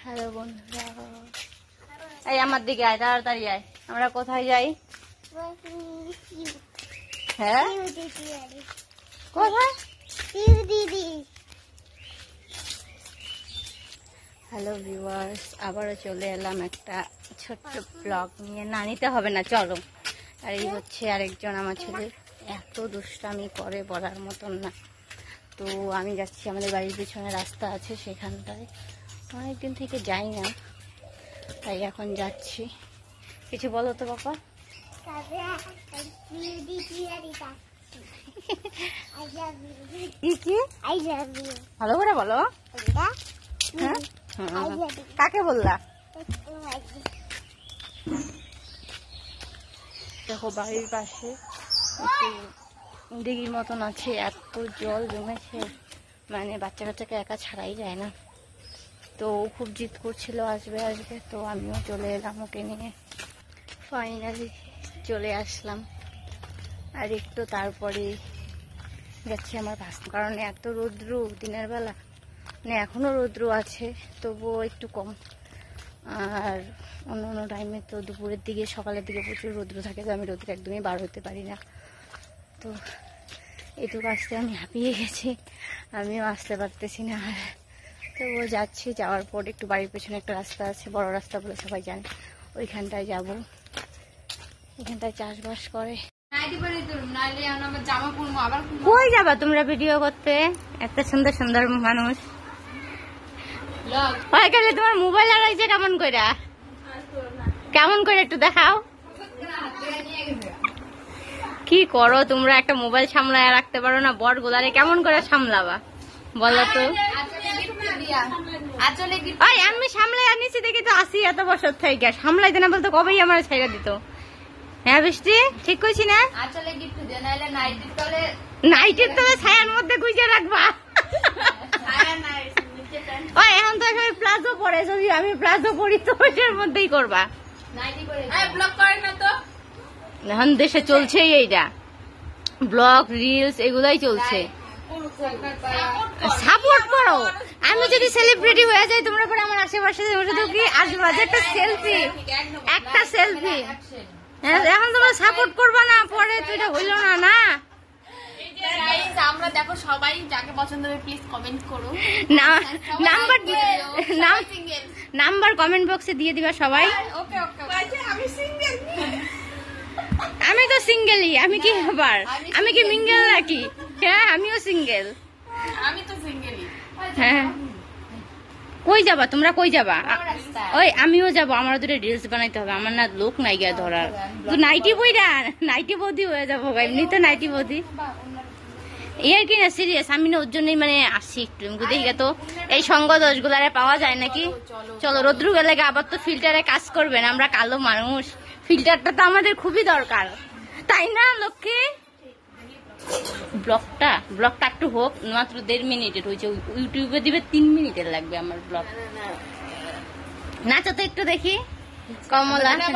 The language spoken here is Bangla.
হ্যালো বন্ধুরা, এই আমার দিকে আয়, তাড়াতাড়ি আয়। আমরা কোথায় যাই? হ্যাঁ কোথায়? হ্যালো ভিউয়ার্স, আবারও চলে এলাম একটা ছোট্ট ব্লগ নিয়ে। না নিতে হবে না, চলো। আর এই হচ্ছে আরেকজন আমার ছেলে, এত দুষ্টামি করে বলার মতন না। তো আমি যাচ্ছি, আমাদের বাড়ির পিছনে রাস্তা আছে সেখানটায়, অনেকদিন থেকে যাই না, তাই এখন যাচ্ছি। কিছু বলো তো বাবা। ভালো করে বলো। হ্যাঁ, কাকে বললা? দেখো বাড়ির পাশে দিঘির মতন আছে, এত জল জমেছে, মানে বাচ্চা কাচ্চাকে একা ছাড়াই যায় না। তো খুব জিদ করছিল আসবে আসবে, তো আমিও চলে এলাম ওকে নিয়ে। ফাইনালি চলে আসলাম। আর একটু তারপরে যাচ্ছি আমার ভাস্তা, কারণ এত রৌদ্র দিনের বেলা, মানে এখনো রৌদ্র আছে, তবুও একটু কম। আর অন্য অন্য টাইমে তো দুপুরের দিকে সকালের দিকে প্রচুর রৌদ্র থাকে, তো আমি রৌদ্রে একদমই বার হতে পারি না। তো এটুকু আসতে আমি হাঁপিয়ে গেছি, আমিও আসতে পারতেছি না। আর তবুও যাচ্ছি। যাওয়ার পর একটু বাড়ির পেছনে একটা রাস্তা আছে, বড় রাস্তা বলে সবাই জানে, ওইখানটায় যাব। এখানটায় চাষবাস করে। কই যাবা তোমরা ভিডিও করতে? এত সুন্দর সুন্দর মানুষ। তোমার মোবাইল হারাইছে কেমন করে একটু দেখাও। কি করো তোমরা? একটা মোবাইল সামলায় রাখতে পারো না? বট গোলারে কেমন করে সামলাবা বলো তো? আমি সামলাই আনিছি দেখি তো আসি এত বছর থেকে, সামলাইতে না বলতো কবেই আমার ছাইরা দিত। হ্যাঁ বৃষ্টি ঠিক কইছি না? নাইটের তলে ছায়ার মধ্যে গুইজে রাখবা। এখন তো প্লাজো পরে, যদি আমি প্লাজো পরি তো ওইটার মধ্যেই করবা। এখন দেশে চলছেই এইটা, ব্লগ রিলস এগুলাই চলছে। সাপোর্ট করো। আমি যদি সেলিব্রিটি হয়ে যাই, তোমরা পরে আমার আশেপাশে কি আসবা, একটা সেলফি, একটা সেলফি। এখন তোমরা সাপোর্ট করবা না, পরে তো এটা হইল না। না আমরা দেখো সবাই যাকে পছন্দ হবে প্লিজ কমেন্ট করো। নাম্বার কমেন্ট বক্সে দিয়ে দিবা সবাই। আমি তো সিঙ্গেলই, আমি কি আবার, আমি কি মিঙ্গেল নাকি? হ্যাঁ আমিও সিঙ্গেল। আমি তো সিঙ্গেলই। হ্যাঁ কই যাবা তোমরা? কই যাবা? ওই আমিও যাবো, আমার দুটো রিলস বানাইতে হবে, আমার না লোক নাই গিয়া ধরার। তো নাইটি বইরা নাইটি বৌদি হয়ে যাবো, এমনি তো নাইটি বৌদি। এর কি না সিরিয়াস, আমি না ওর জন্যই মানে আসি একটু দেখি তো এই সঙ্গ দোষ গুলারে পাওয়া যায় নাকি। চলো রোদ্রু গেলে আবার তো ফিল্টারে কাজ করবেন, আমরা কালো মানুষ, ফিল্টারটা তো আমাদের খুবই দরকার, তাই না লক্ষ্মী? ব্লগটা একটু হোক, মাত্র 1.5 মিনিটের হয়েছে, ইউটিউবে দিবে 3 মিনিটের লাগবে আমার ব্লগ। নাচো তো একটু দেখি কমলা।